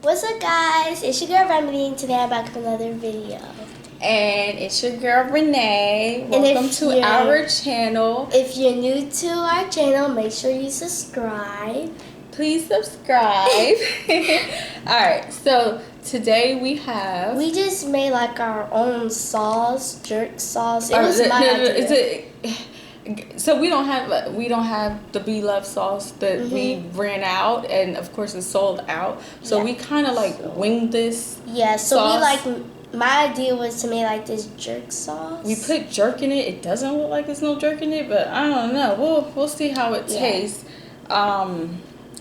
What's up, guys? It's your girl Remedy, and today I'm back with another video. And it's your girl Renee. Welcome to our channel. If you're new to our channel, make sure you subscribe. Please subscribe. Alright, so today we just made like our own sauce, jerk sauce. It was my idea. So we don't have the Be Love sauce that we ran out, and of course it's sold out. So we kind of like winged this. Yeah. So sauce. My idea was to make like this jerk sauce. We put jerk in it. It doesn't look like there's no jerk in it, but I don't know. We'll see how it tastes.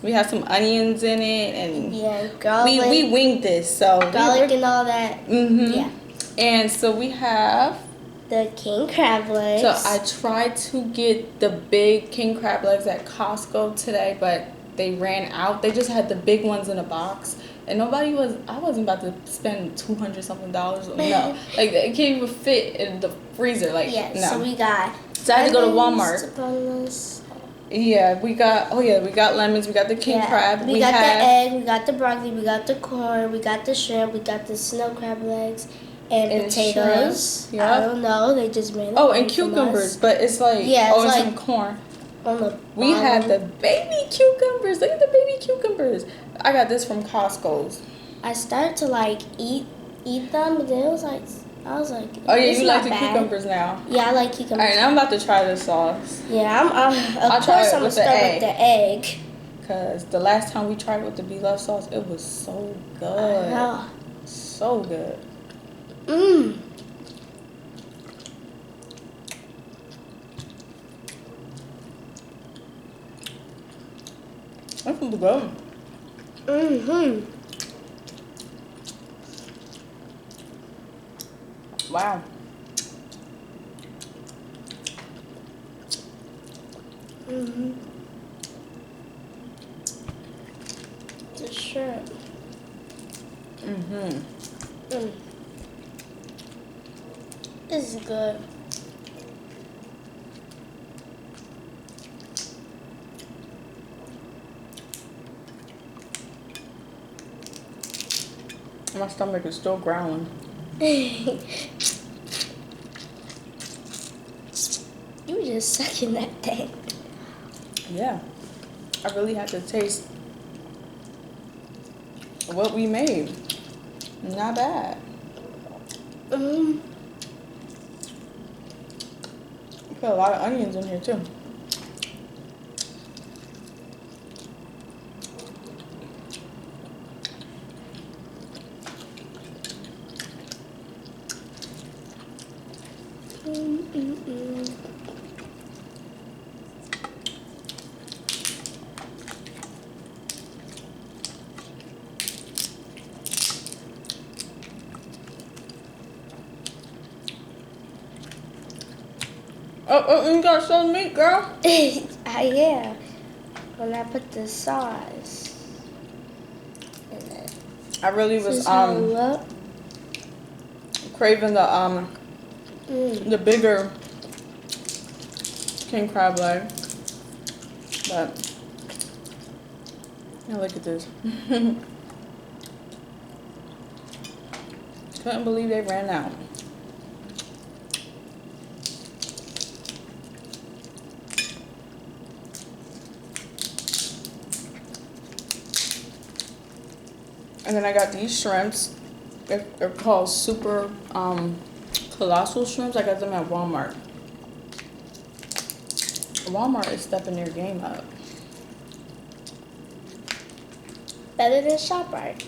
We have some onions in it, and garlic. We winged this, so garlic and all that. Yeah. And so we have the king crab legs. So I tried to get the big king crab legs at Costco today, but they ran out. They just had the big ones in a box, and I wasn't about to spend $200 something. No, like it can't even fit in the freezer. Like no. So we got. So I had to go to Walmart. Yeah, we got lemons, we got the king crab. We got the egg, we got the broccoli, we got the corn, we got the shrimp, we got the snow crab legs, and potatoes. Yep. I don't know, they just made it. Oh, and cucumbers, but it's like, and some corn. We had the baby cucumbers. Look at the baby cucumbers. I got this from Costco's. I started to like eat them, but then I was like, oh yeah, you like the cucumbers now? Yeah, I like cucumbers. All right, now I'm about to try this sauce. Yeah, I'm gonna start with the egg. Cause the last time we tried it with the Be Love sauce, it was so good. So good. That's good. Wow. The shrimp. This is good. My stomach is still growling. You were just sucking that thing. Yeah. I really had to taste what we made. Not bad. Put a lot of onions in here too. Oh, you got some meat, girl? Yeah. When I put the sauce in it. I really was craving the bigger king crab leg, but now look at this. Couldn't believe they ran out. And then I got these shrimps. They're called super colossal shrimps. I got them at Walmart. Walmart is stepping their game up. Better than ShopRite.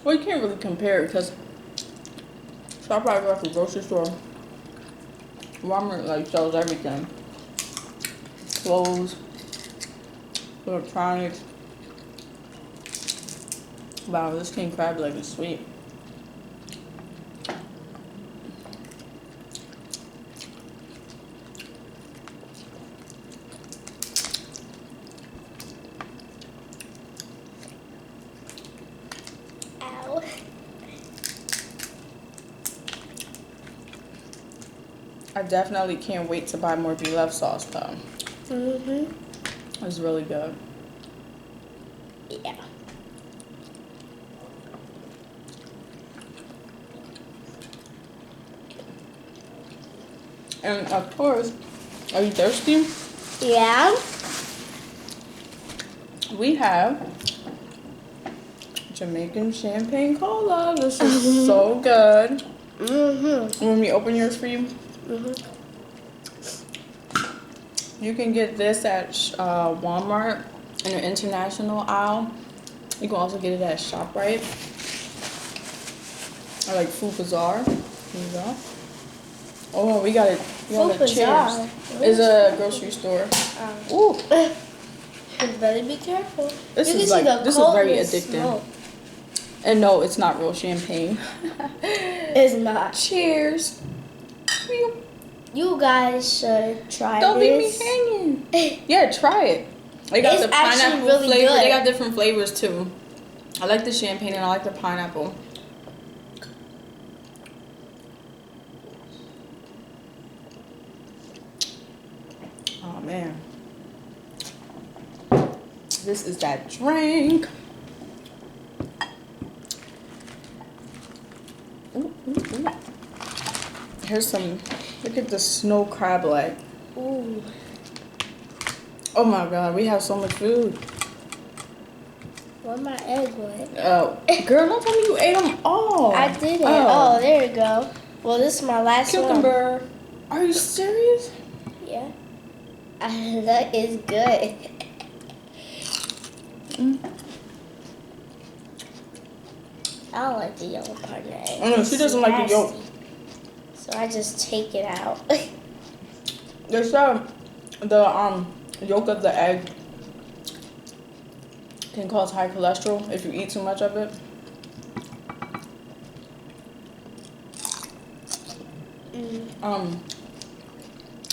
Well, you can't really compare it because ShopRite is like a grocery store. Walmart like sells everything. Clothes, electronics. Wow, this king crab leg is sweet. Ow. I definitely can't wait to buy more Be Love sauce though. It's really good. Yeah. And of course, are you thirsty? Yeah. We have Jamaican champagne cola. This is so good. When we open yours for you, you can get this at Walmart in the international aisle. You can also get it at ShopRite or like Food Bazaar. Here you go. Oh, we got it. Food Bazaar. It's a grocery store. Ooh. You better be careful. This is very addictive. Smoke. And no, it's not real champagne. It's not. Cheers. You guys should try Don't leave me this. hanging. Yeah, try it. They got It's the pineapple really flavor. good. They got different flavors too. I like the champagne and I like the pineapple. Oh man. This is that drink. Ooh, ooh, ooh. Here's some, look at the snow crab leg. Ooh. Oh my god, we have so much food. Where my egg went? Oh, girl, don't tell me you ate them all. I didn't. Oh, there you go. Well, this is my last Cucumber. Are you serious? one. Yeah. That is good. I don't like the yellow part of the egg. She doesn't like the yolk. So I just take it out. They said the yolk of the egg can cause high cholesterol if you eat too much of it.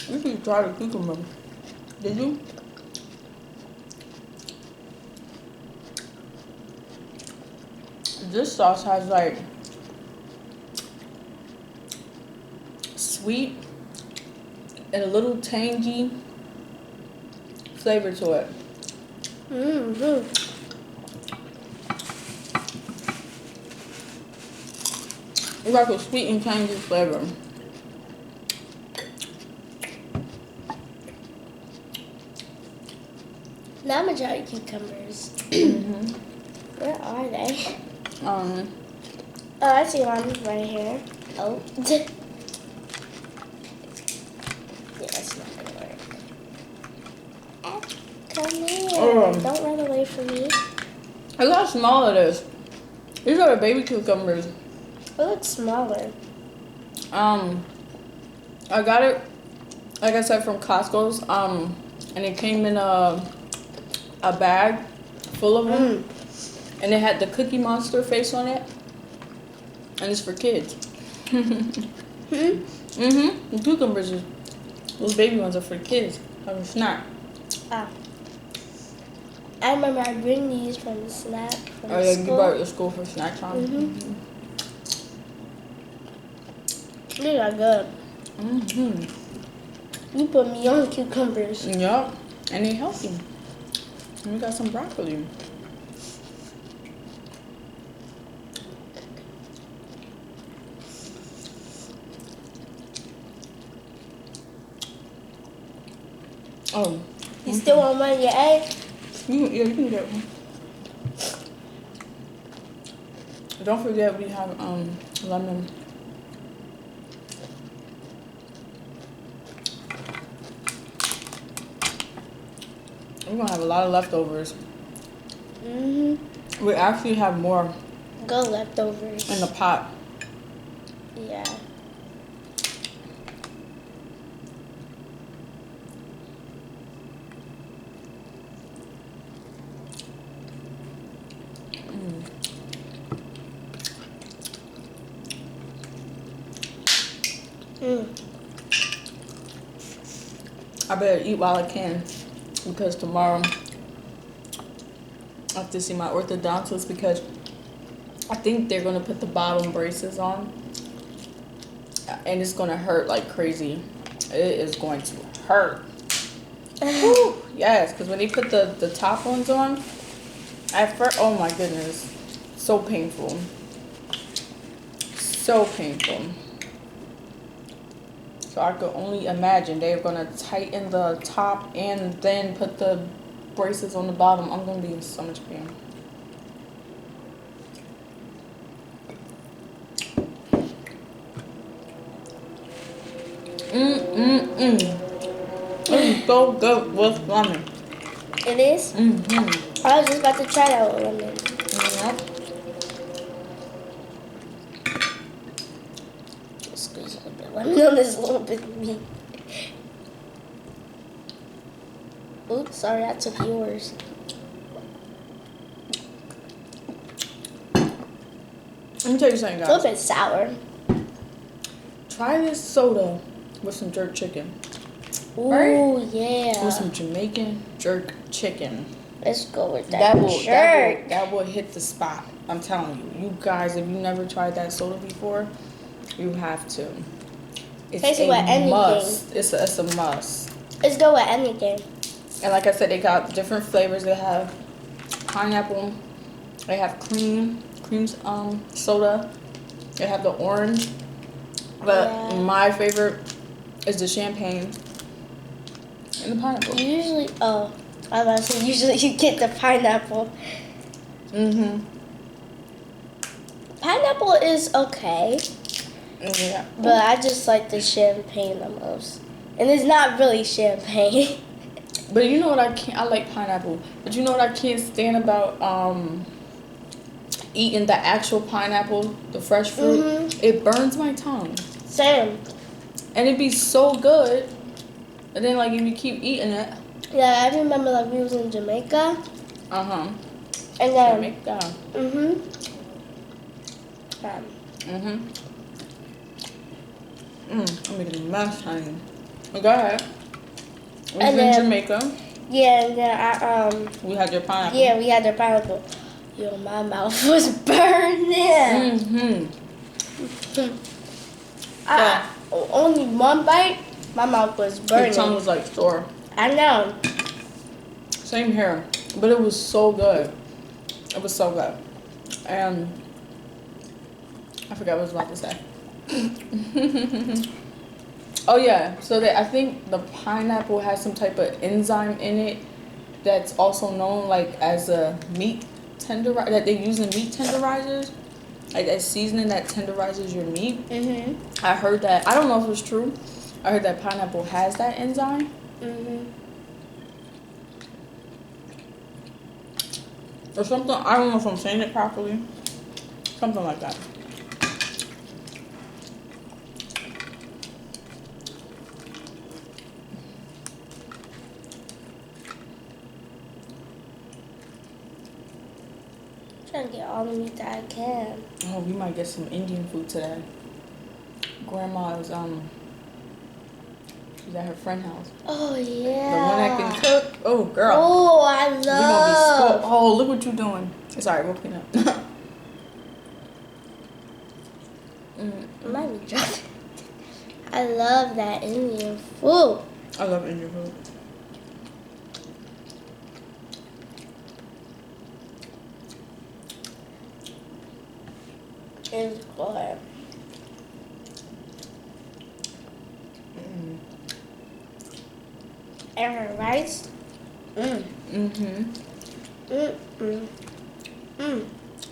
You should try the cucumber. Did you? This sauce has like sweet and a little tangy flavor to it. It's like a sweet and tangy flavor. Now I'm gonna try cucumbers. Where are they? Oh, I see one right here. Oh. Yeah, that's not gonna work. Come here. Don't run away from me. Look how small it is. These are the baby cucumbers. It looks smaller. I got it, like I said, from Costco's. And it came in a bag full of them. And it had the Cookie Monster face on it. And it's for kids. The cucumbers, those baby ones are for kids. Have a snack. Ah. I remember I bring these from the snack from Oh yeah, school. you brought it to school for snack time. These are good. You put me on cucumbers. Yup, and they're healthy. And we got some broccoli. Oh. You still want one of your eggs? You can get one. Don't forget we have lemon. We're gonna have a lot of leftovers. We actually have more Good leftovers. in the pot. Yeah. I better eat while I can because tomorrow I have to see my orthodontist because I think they're gonna put the bottom braces on and it's gonna hurt like crazy. It is going to hurt. Whew, yes, because when they put the top ones on, At first, oh my goodness, so painful. So painful. So I could only imagine they're gonna tighten the top and then put the braces on the bottom. I'm gonna be in so much pain. It's so good with lemon. It is? Mm-hmm. I was just about to try that with lemon. Yep. Just squeeze a little bit of lemon on this little bit of meat. Oops, sorry, I took yours. Let me tell you something, A little guys. bit sour. Try this soda with some jerk chicken. Ooh, Right? yeah. With some Jamaican jerk chicken. Let's go with that jerk. That will hit the spot. I'm telling you. You guys, if you never tried that soda before, you have to. It's Tastes a with anything. must. It's a must. Let's go with anything. And like I said, they got different flavors. They have pineapple. They have cream soda. They have the orange. But my favorite is the champagne and the pineapple. Usually, I was about to say, usually you get the pineapple. Mm-hmm. Pineapple is okay. Yeah. But I just like the champagne the most. And it's not really champagne. But you know what I like pineapple. But you know what I can't stand about eating the actual pineapple, the fresh fruit? Mm-hmm. It burns my tongue. Same. And it'd be so good. And then like if you keep eating it. Yeah, I remember like we was in Jamaica. Uh-huh. And then Jamaica. I'm making a mess, honey. Well, go ahead. We was in Jamaica. Yeah, and then We had your pineapple. Yeah, we had their pineapple. Yo, my mouth was burning. Only one bite, my mouth was burning. Your tongue was like sore. I know. Same here. But it was so good. It was so good. And I forgot what I was about to say. Oh yeah, so I think the pineapple has some type of enzyme in it that's also known like as a meat tenderizer, that they use in meat tenderizers, like that seasoning that tenderizes your meat. I heard that. I don't know if it's true. I heard that pineapple has that enzyme. Or something. I don't know if I'm saying it properly. Something like that. Trying to get all the meat that I can. Oh, we might get some Indian food today. Grandma's she's at her friend's house. Oh yeah. The one that can cook. Oh girl. Oh, I love. We gonna be spoiled. Oh, look what you doing. Sorry, we'll clean up. Might be dropping. I love that Indian food. I love Indian food. It's good. And her rice.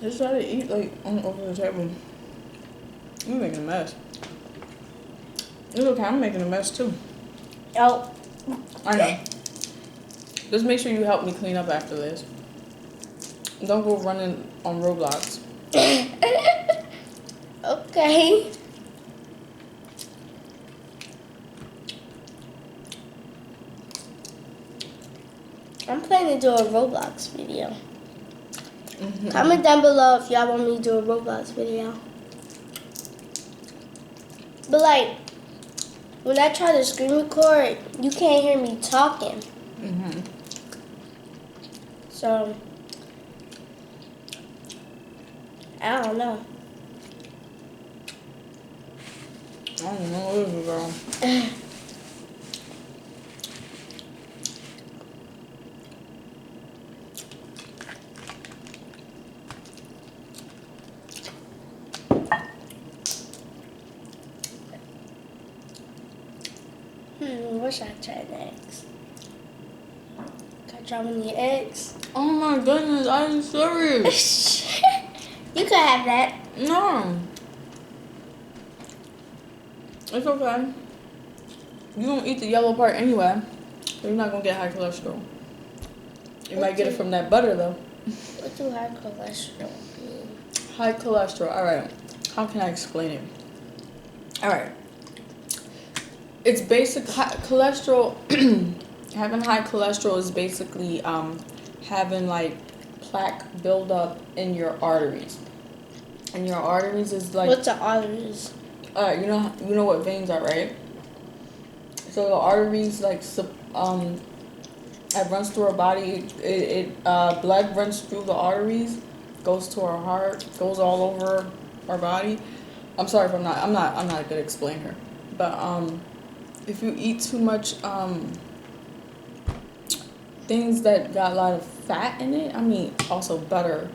Just try to eat like over the table. You're making a mess. It's okay, I'm making a mess too. Oh. I know. Just make sure you help me clean up after this. Don't go running on Roblox. Okay. I'm planning to do a Roblox video. Comment down below if y'all want me to do a Roblox video. But like, when I try to screen record, you can't hear me talking. So, I don't know. I don't know what this is, girl. What should I try next? Can I try one of your eggs? Oh my goodness, are you serious? You could have that. No. It's okay. You don't eat the yellow part anyway. So you're not gonna get high cholesterol. You might get it from that butter though. What do high cholesterol mean? High cholesterol. Alright. How can I explain it? Alright. It's basic cholesterol. Having high cholesterol is basically having like plaque buildup in your arteries. And your arteries is like, what's the arteries? you know what veins are, right? So the arteries like it runs through our body. Blood runs through the arteries, goes to our heart, goes all over our body. I'm sorry if I'm not a good explainer, but if you eat too much things that got a lot of fat in it, I mean also butter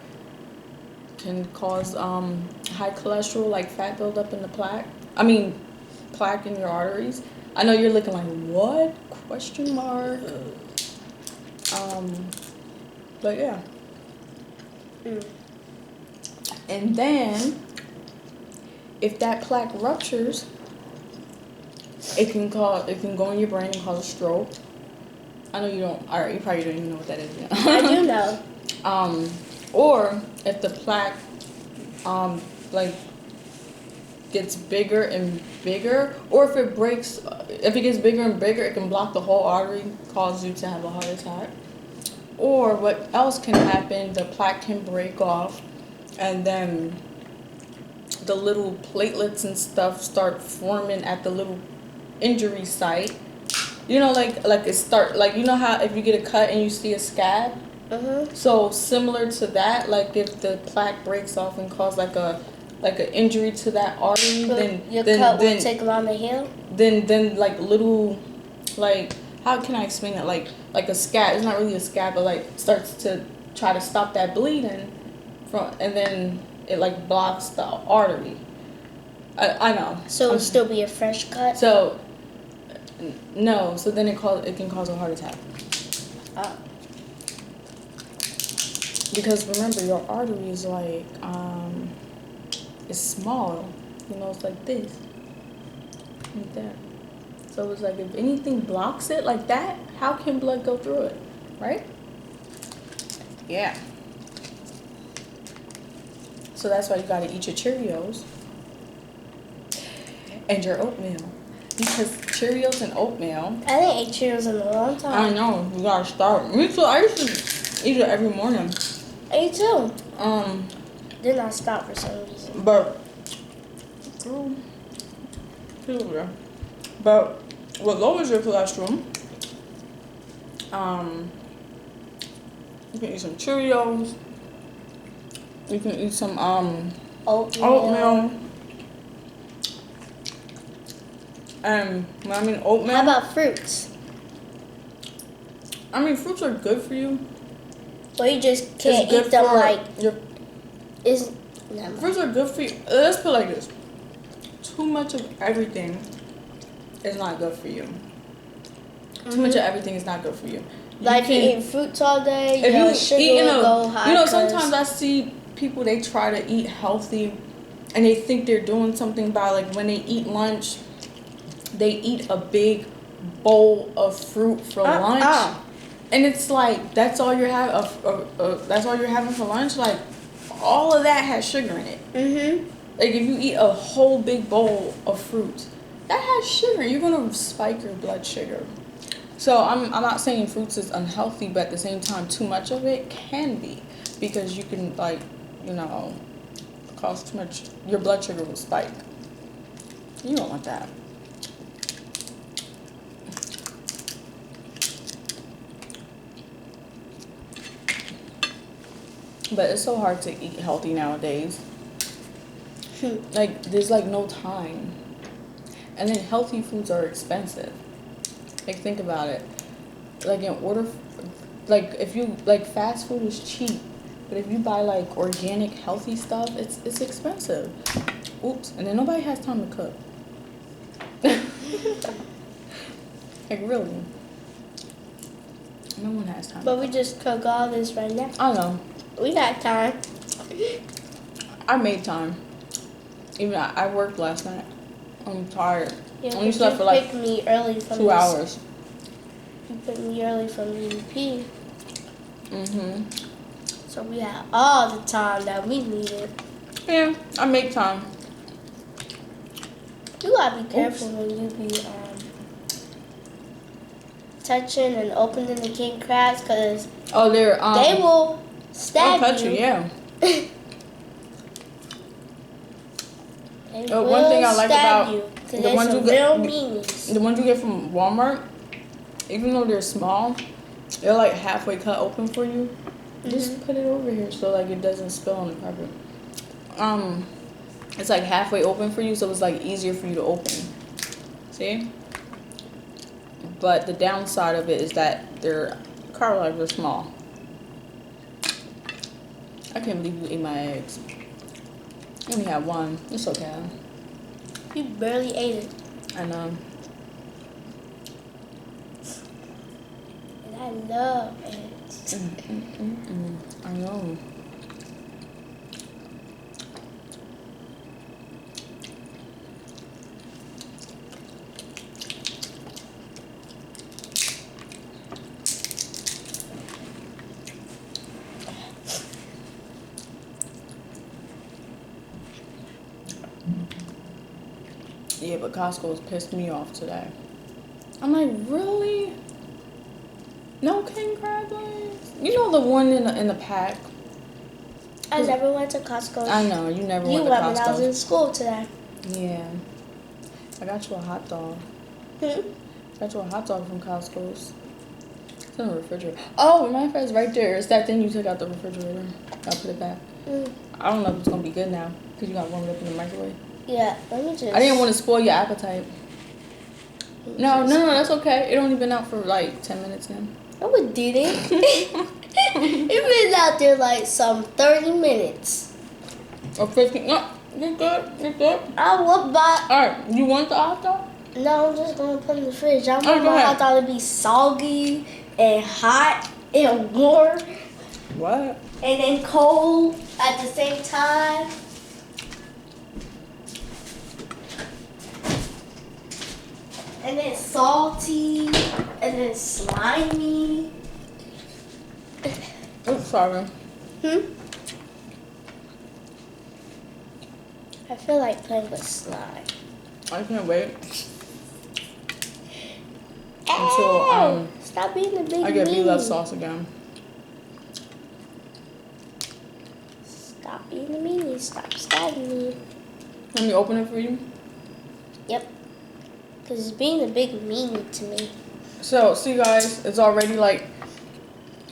can cause high cholesterol, like fat buildup in the plaque. I mean plaque in your arteries. I know you're looking like, what? Question mark. But yeah. And then if that plaque ruptures, it can go in your brain and cause a stroke. I know you don't. Alright, you probably don't even know what that is yet. I do know. Or if the plaque like gets bigger and bigger, or if it gets bigger and bigger, it can block the whole artery, cause you to have a heart attack. Or what else can happen, the plaque can break off, and then the little platelets and stuff start forming at the little injury site. You know, like it start, like, you know how if you get a cut and you see a scab? So similar to that, like if the plaque breaks off and cause like an injury to that artery, then cut will take long to heal. Then like little, like, how can I explain it? Like a scab. It's not really a scab, but like starts to try to stop that bleeding and then it like blocks the artery. I know. So it'll still be a fresh cut. So no. So then it can cause a heart attack. Oh. Because remember, your artery is like it's small. You know, it's like this, like that. So it's like if anything blocks it like that, how can blood go through it, right? Yeah. So that's why you gotta eat your Cheerios and your oatmeal. Because Cheerios and oatmeal. I didn't eat Cheerios in a long time. I know, you gotta start. Me too. I used to eat it every morning. Me too. Then I stopped for some reason. But what lowers your cholesterol? You can eat some Cheerios. You can eat some oatmeal. And when I mean oatmeal, how about fruits? I mean fruits are good for you. Well, you just can't eat them like. Fruits are good for you. Let's put it like this: too much of everything is not good for you. Too much of everything is not good for you. Like if you eat fruits all day, your sugar will go high. You know, sometimes I see people, they try to eat healthy, and they think they're doing something by, like, when they eat lunch, they eat a big bowl of fruit for lunch, and it's like that's all you're having. That's all you're having for lunch. Like, all of that has sugar in it. Like if you eat a whole big bowl of fruit, that has sugar. You're gonna spike your blood sugar. So I'm not saying fruits is unhealthy, but at the same time, too much of it can be, because you can, like, you know, cause too much. Your blood sugar will spike. You don't want that. But it's so hard to eat healthy nowadays. Like, there's like no time. And then healthy foods are expensive. Like, think about it. Like, if you, like, fast food is cheap. But if you buy, like, organic, healthy stuff, it's expensive. Oops. And then nobody has time to cook. Like, really. No one has time. But we just cook all this right now. I know. We got time. I made time. Even I worked last night. I'm tired. Yeah, Only slept for like me early from 2 hours. You picked me early from UP. Mm-hmm. So we had all the time that we needed. Yeah, I make time. You gotta be careful when you be touching and opening the king crabs, cause they will stab touch you. Yeah. They One thing I like about you, the ones you get, the ones you get from Walmart, even though they're small, they're like halfway cut open for you. Just put it over here so like it doesn't spill on the carpet. It's like halfway open for you, so it's like easier for you to open. See? But the downside of it is that their carb legs are small. I can't believe you ate my eggs. I only had one. It's okay. You barely ate it. I know. And I love eggs. I know. Yeah, but Costco's pissed me off today. I'm like, really? No king crab legs? You know the one in the pack? I never went to Costco. I know, you never went to Costco. You went when I was in school today. Yeah. I got you a hot dog. Got you a hot dog from Costco's. It's in the refrigerator. Oh, matter of fact, it's right there. It's that thing you took out the refrigerator. I'll put it back. I don't know if it's going to be good now because you got to warm it up in the microwave. Yeah, let me just... I didn't want to spoil your appetite. No, that's okay. It only been out for like 10 minutes now. No, it didn't. It been out there like some 30 minutes. Or 15. No, you're good. You're good. I will buy... Alright, you want the hot dog? No, I'm just going to put it in the fridge. I want my hot dog to be soggy and hot and warm. What? And then cold at the same time. And then salty, and then slimy. Oops, sorry. I feel like playing with slime. I can't wait until stop being the big I get beef sauce again. Stop being the meanie. Stop stabbing me. Let me open it for you. Yep. Because it's being a big meanie to me. So, see guys, it's already like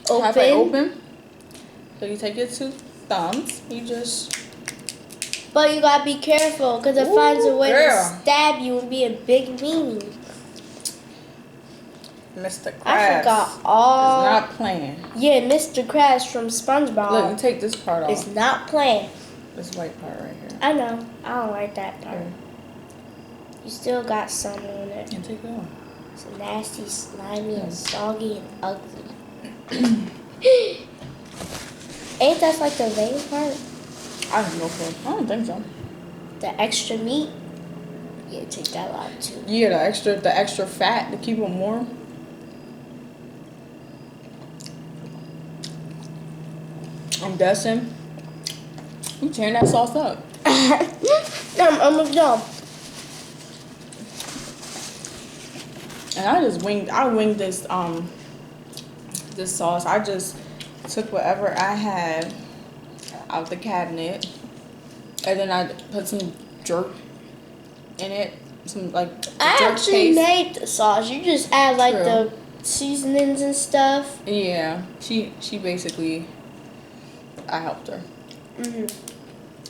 halfway open. So you take your 2 thumbs. You just... But you gotta be careful because it finds a way to stab you and be a big meanie. Mr. Krabs. I forgot all... It's not playing. Yeah, Mr. Krabs from SpongeBob. Look, you take this part off. It's not playing. This white part right here. I know. I don't like that part. You still got some on it. And take it off. It's nasty, slimy, and soggy and ugly. Ain't that like the vein part? I have no clue. I don't think so. The extra meat? Yeah, take that out too. Yeah, the extra fat to keep them warm. I'm guessing. You tearing that sauce up. I'm done. And I winged this this sauce. I just took whatever I had out the cabinet, and then I put some jerk in it, some like I jerk actually paste. made the sauce. You just add like the seasonings and stuff. Yeah, she basically, I helped her.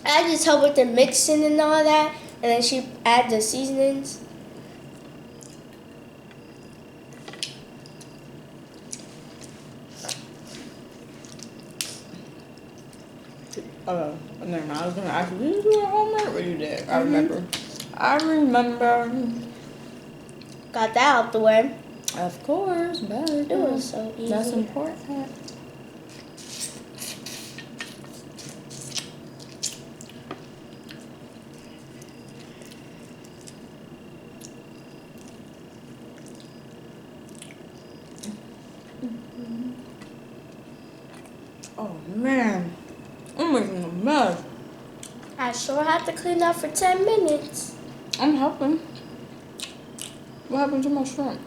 I just help with the mixing and all that, and then she add the seasonings. Never mind. I was gonna ask you, did you do your homework? Or you did? I remember. I remember. Got that out the way. Of course, better. It was so easy. That's important. Oh man, I'm making a mess. I sure had to clean up for 10 minutes. I'm helping. What happened to my shrimp?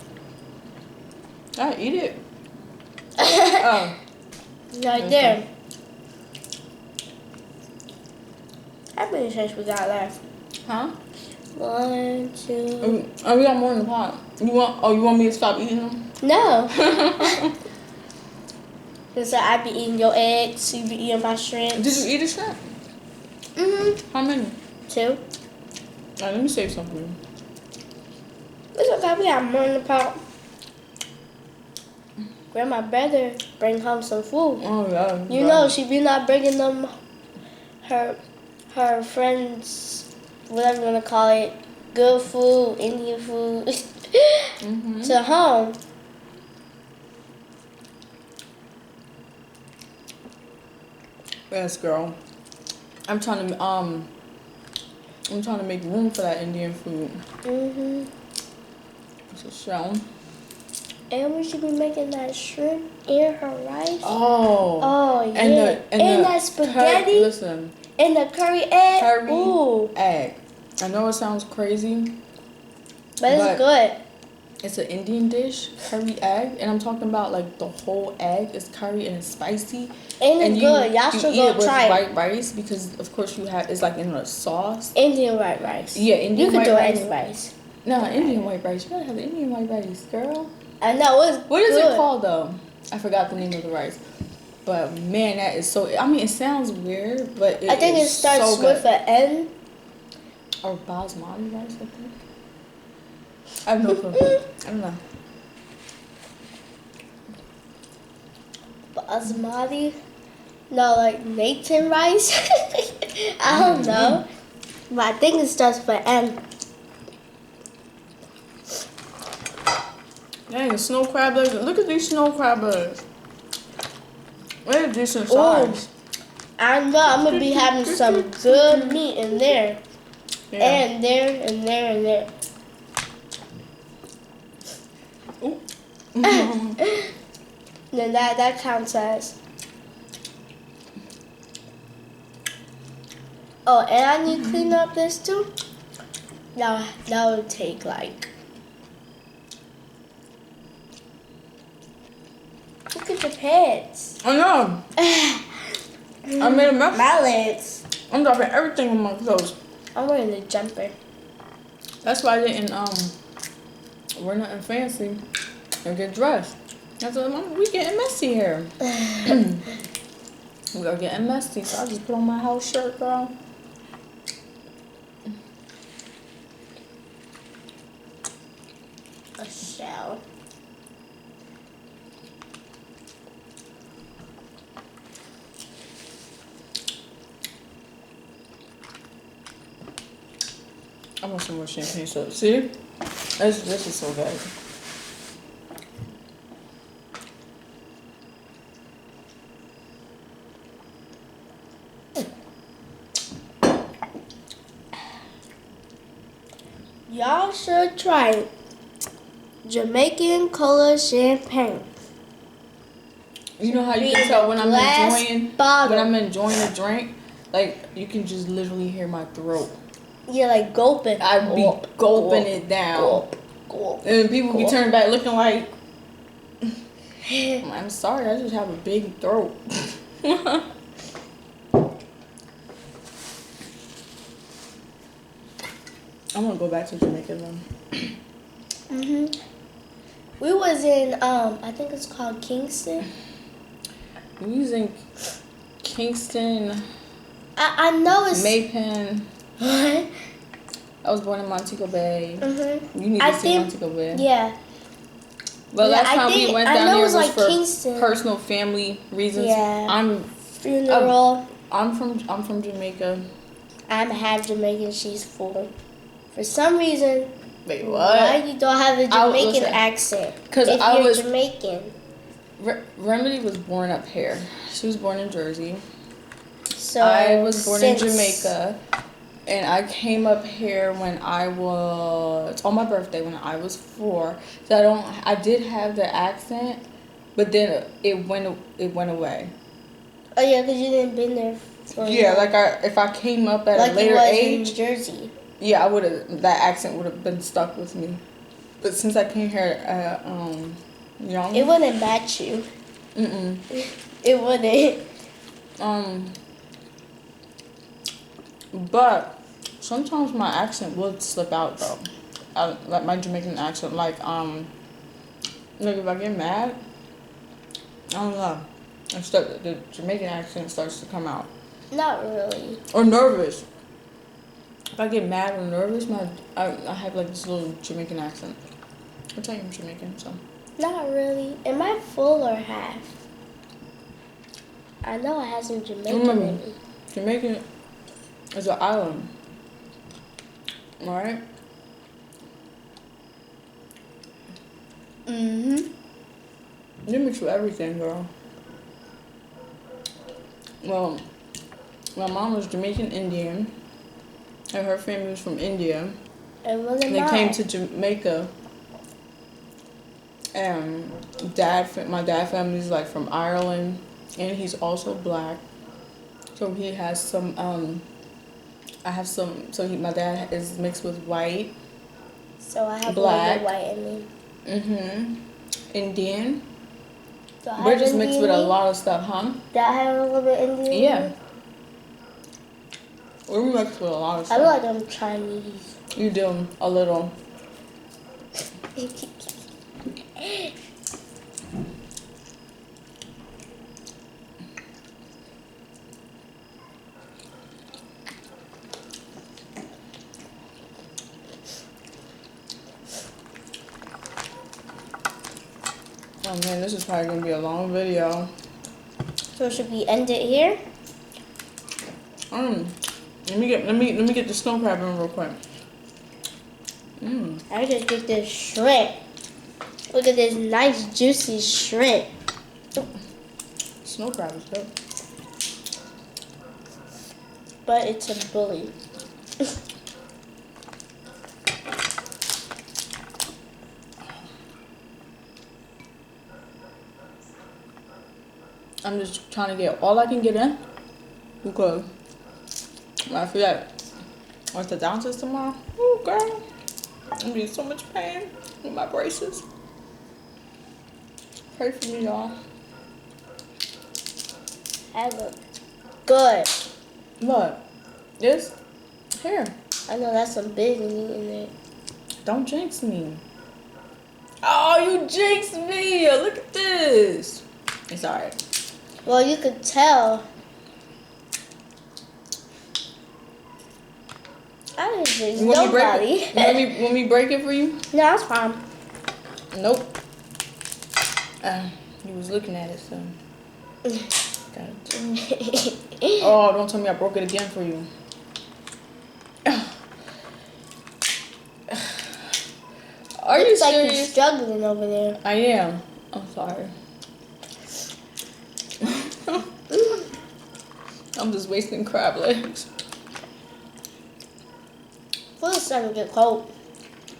I eat it. Oh. Right there. How many shrimps we got left? Huh? 1, 2. Oh, we got more in the pot. You want me to stop eating them? No. So I be eating your eggs, you be eating my shrimp. Did you eat a shrimp? How many? 2. Alright, let me save some for you. It's okay, we got more in the pot. Grandma better bring home some food. Oh yeah. You know she be not bringing them her friends, whatever you wanna call it, good food, Indian food, to home. Yes, girl. I'm trying to make room for that Indian food. It's a show. And we should be making that shrimp and her rice. Oh Yeah. And that spaghetti. Listen. And the curry egg. Curry egg. I know it sounds crazy, but it's good. It's an Indian dish, curry egg, and I'm talking about like the whole egg is curry and it's spicy. And it's good. Y'all should go try it. You eat it with white rice because of course it's like in a sauce. Indian white rice. Yeah, Indian white rice. You can do any rice. No, Indian white rice. You gotta have the Indian white rice, girl. I know it's What is it called though? I forgot the name of the rice. But man, that is so. I mean, it sounds weird, but I think it starts so good. with an N. Or basmati rice, I think. I have no clue. I don't know. Basmati? No, like Nathan rice? I don't know. But I think it starts with an N. Dang, snow crab legs. Look at these snow crab legs. They're decent size. I know I'm going to be having some good meat in there. Yeah. And there, and there, and there. Then that counts as. Oh, and I need to clean up this too. That would take like. Look at the pets. I know. I made a mess. My legs. I'm dropping everything in my clothes. I'm wearing the jumper. That's why I didn't wear nothing fancy and get dressed. I said, Mom, we getting messy here. We are getting messy, so I just put on my house shirt, girl. A shell. I want some more champagne soda. See? This is so good. Y'all should try it. Jamaican cola champagne. You know how you can tell when I'm enjoying a drink? Like, you can just literally hear my throat. Yeah, like gulping. I'd be gulping it down. Gulp. And people be turning back looking like, I'm sorry, I just have a big throat. I'm gonna go back to Jamaica though. We was in I think it's called Kingston. We was in Kingston. I know it's Maypen. What? I was born in Montego Bay. You need I to see Montego Bay. Yeah. But last time we went down there was like for Kingston. personal family reasons. Yeah. Funeral. I'm from Jamaica. I'm half Jamaican. She's full. For some reason, Wait, what? Why you don't have a Jamaican accent? Because I was Jamaican. Remedy was born up here. She was born in Jersey. So I was born in Jamaica, and I came up here when I was on my birthday when I was 4. So I did have the accent, but then it went away. Oh yeah, because you didn't been there. If I came up at a later age, in Jersey. Yeah, that accent would have been stuck with me. But since I came here young, it wouldn't match you. It wouldn't. But sometimes my accent would slip out though. Like my Jamaican accent, like if I get mad, I don't know. The Jamaican accent starts to come out. Not really. Or nervous. If I get mad or nervous, I have like this little Jamaican accent. I'll tell you I'm Jamaican, so. Not really. Am I full or half? I know I have some Jamaican in me. Jamaican is an island. Alright? You mix with everything, girl. Well, my mom was Jamaican Indian, and her family was from India. And they came to Jamaica, and my dad family's like from Ireland, and he's also black. So he has some. I have some. So my dad is mixed with white. So I have black, a little white in me. Indian. So we're just mixed with a lot of stuff, huh? That I have a little bit Indian. Yeah. We're mixed with a lot of stuff. I look like I'm Chinese. You do a little. Oh man, this is probably gonna be a long video. So should we end it here? Let me get the snow crab in real quick. I just get this shrimp. Look at this nice juicy shrimp. Snow crab is good. But it's a bully. I'm just trying to get all I can get in because I feel like orthodontics tomorrow. Oh, girl. I'm gonna be in so much pain with my braces. Pray for me, y'all. I look good. What? This? Here. I know that's some big meat in there. Don't jinx me. Oh, you jinxed me. Look at this. It's alright. Well, you could tell. I didn't jinx nobody. Want me break it for you? No, it's fine. Nope. You was looking at it, so. Got it. Oh, don't tell me I broke it again for you. Are you serious? Like you're struggling over there. I am. I'm sorry. I'm just wasting crab legs. Food's starting to get cold.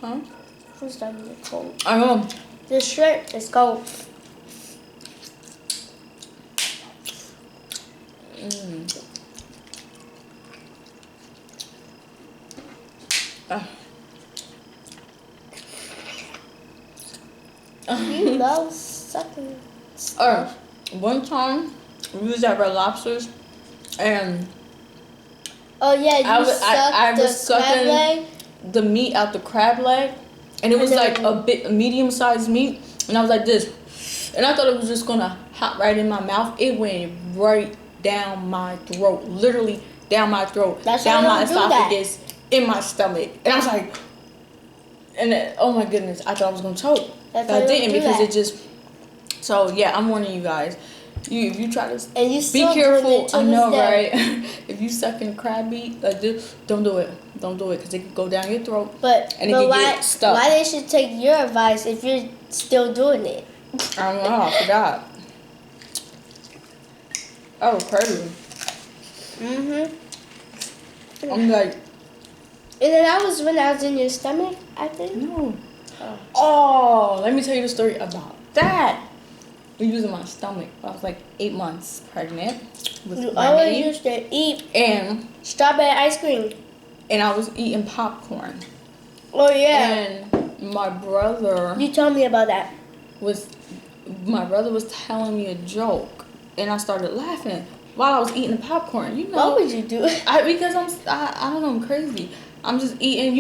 Huh? Food's starting to get cold. I know. This shrimp is cold. You love sucking stuff. One time we was at Red Lobster's and oh yeah, I was sucking the meat out the crab leg, and it was like a medium-sized meat, and I was like this, and I thought it was just gonna hop right in my mouth. It went right down my throat, literally down my throat, down my esophagus, in my stomach, and I was like, and then, oh my goodness, I thought I was gonna choke. But I didn't because it just. So yeah, I'm warning you guys. If you try to be careful, I know, right? If you suck in crab meat like this, don't do it. Don't do it because it could go down your throat. But and it could get stuck. Why they should take your advice if you're still doing it? I don't know. I forgot. That was crazy. I'm like. And then that was when I was in your stomach, I think. No. Oh, let me tell you the story about that. We was in my stomach. I was like 8 months pregnant. You always used to eat and strawberry ice cream. And I was eating popcorn. Oh yeah. And my brother. You told me about that. My brother was telling me a joke, and I started laughing while I was eating the popcorn. You know. What would you do? Because I don't know, I'm crazy. I'm just eating,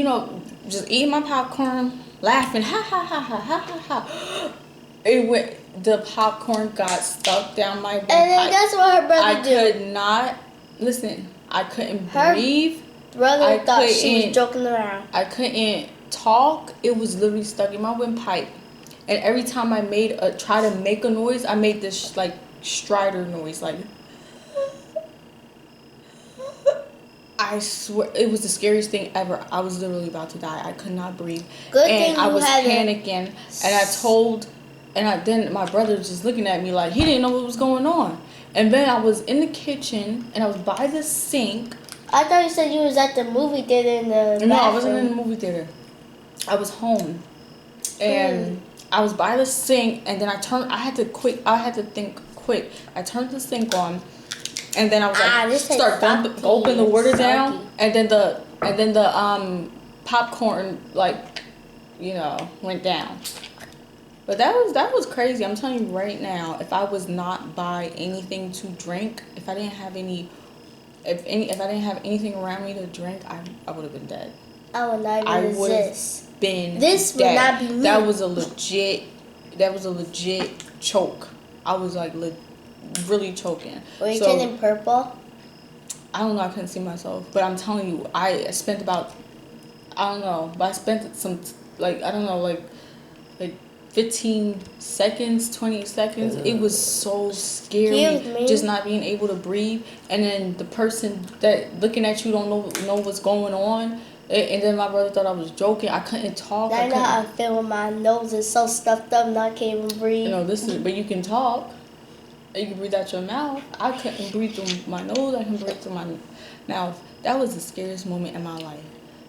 just eating my popcorn, laughing, ha ha ha ha ha ha ha. The popcorn got stuck down my windpipe. And then that's what her brother did. I could not listen. I couldn't breathe. Brother thought she was joking around. I couldn't talk. It was literally stuck in my windpipe. And every time I try to make a noise, I made this like strider noise, like. I swear, it was the scariest thing ever. I was literally about to die. I could not breathe. And I was panicking. Then my brother was just looking at me like he didn't know what was going on. And then I was in the kitchen and I was by the sink. I thought you said you was at the movie theater in the bathroom. No, I wasn't in the movie theater. I was home. And I was by the sink, and then I had to think quick. I turned the sink on. And then I was like, start gulping the water down, and then the popcorn went down. But that was crazy. I'm telling you right now, if I was not by anything to drink, if I didn't have anything around me to drink, I would have been dead. I would not even resist. This would not be me. That was a legit choke. I was like really choking. Were you turning purple? I don't know. I couldn't see myself, but I'm telling you, I spent about, I don't know, but I spent some, like, I don't know, like 15 seconds, 20 seconds. It was so scary, just not being able to breathe. And then the person that looking at you don't know what's going on. And then my brother thought I was joking. I couldn't talk. I know how I feel when my nose is so stuffed up and I can't even breathe. But you can talk. You can breathe out your mouth. I couldn't breathe through my nose. I can breathe through my mouth. That was the scariest moment in my life.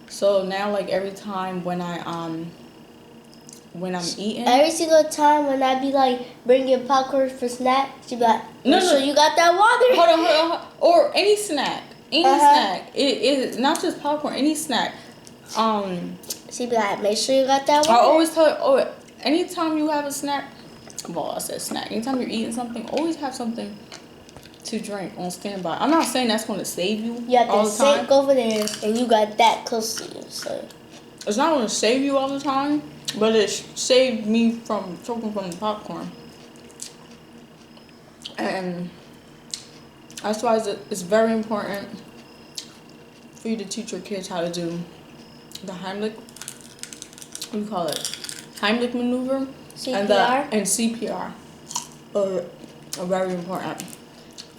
So now, like, every time when I'm eating, every single time when I be like bringing popcorn for snack, she be like, no, you got that water. Hold on. Or any snack. Snack. It not just popcorn. Any snack. She be like, make sure you got that water. I always tell her, anytime you have a snack. Well, I said snack. Anytime you're eating something, always have something to drink on standby. I'm not saying that's going to save you all the time. You have to sink over there, and you got that close to you. So it's not going to save you all the time, but it saved me from choking from the popcorn. And that's why it's very important for you to teach your kids how to do the Heimlich. What do you call it? Heimlich maneuver. CPR? And CPR are very important.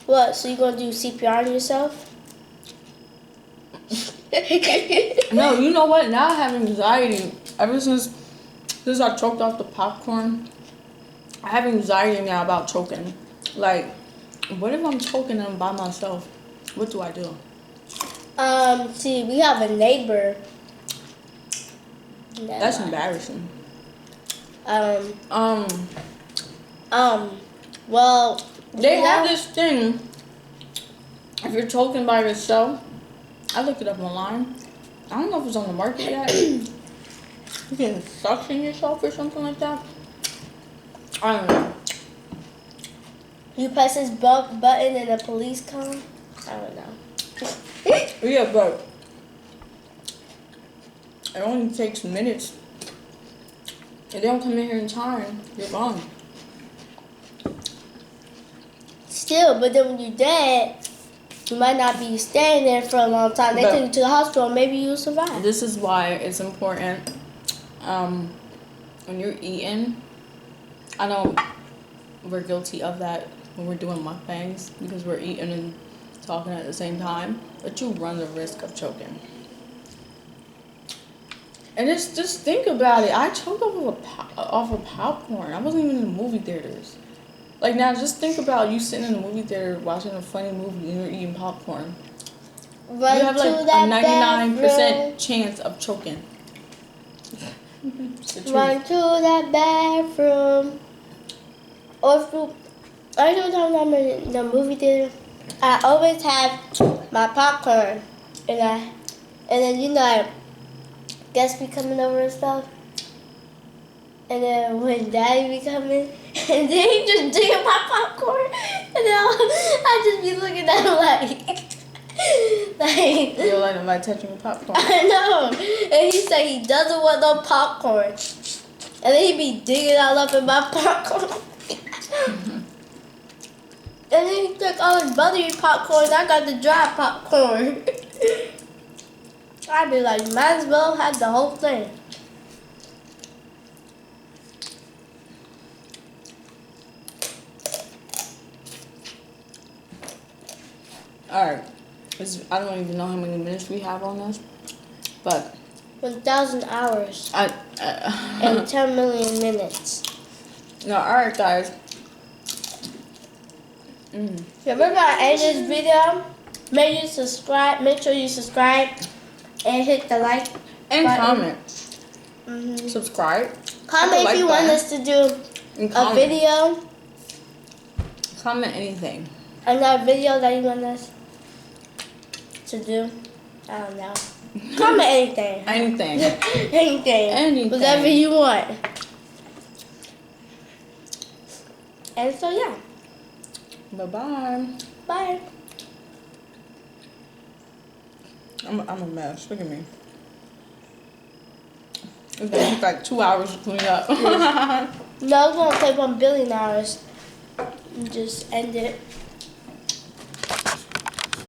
What? So you gonna do CPR on yourself? No, you know what? Now I have anxiety. Ever since I choked off the popcorn, I have anxiety now about choking. Like, what if I'm choking and I'm by myself? What do I do? See, we have a neighbor. That's embarrassing. Well, they have this thing. If you're choking by yourself, I looked it up online. I don't know if it's on the market yet. You can suction yourself or something like that. I don't know. You press this button and the police come? I don't know. Yeah, but it only takes minutes. If they don't come in here in time, you're gone. Still, but then when you're dead, you might not be staying there for a long time. They take you to the hospital, maybe you'll survive. This is why it's important when you're eating. I know we're guilty of that when we're doing mukbangs because we're eating and talking at the same time, but you run the risk of choking. And just think about it. I choked off of popcorn. I wasn't even in the movie theaters. Like now, just think about you sitting in the movie theater watching a funny movie and you're eating popcorn. You have like a 99% chance of choking. Run to that bathroom. Or if you, every time I'm in the movie theater, I always have my popcorn, and then you know, guests be coming over and stuff. And then when Daddy be coming, and then he just digging my popcorn, and then I just be looking at him like You don't like nobody touching your popcorn. I know. And he said he doesn't want no popcorn, and then he be digging all up in my popcorn. And then he took all his buttery popcorn, and I got the dry popcorn. I'd be like, might as well have the whole thing. Alright. I don't even know how many minutes we have on this. But 1,000 hours. And 10 million minutes. No, alright guys. So we're gonna end this video. Make sure you subscribe and hit the like and button. Comment. Subscribe. Comment if you want us to do a video. Comment anything. Another video that you want us to do. I don't know. Comment anything. Anything. Anything. Whatever you want. And so yeah. Bye-bye. Bye. I'm a mess. Look at me. It's gonna take like 2 hours to clean up. No, it's gonna take 1 billion hours. And just end it.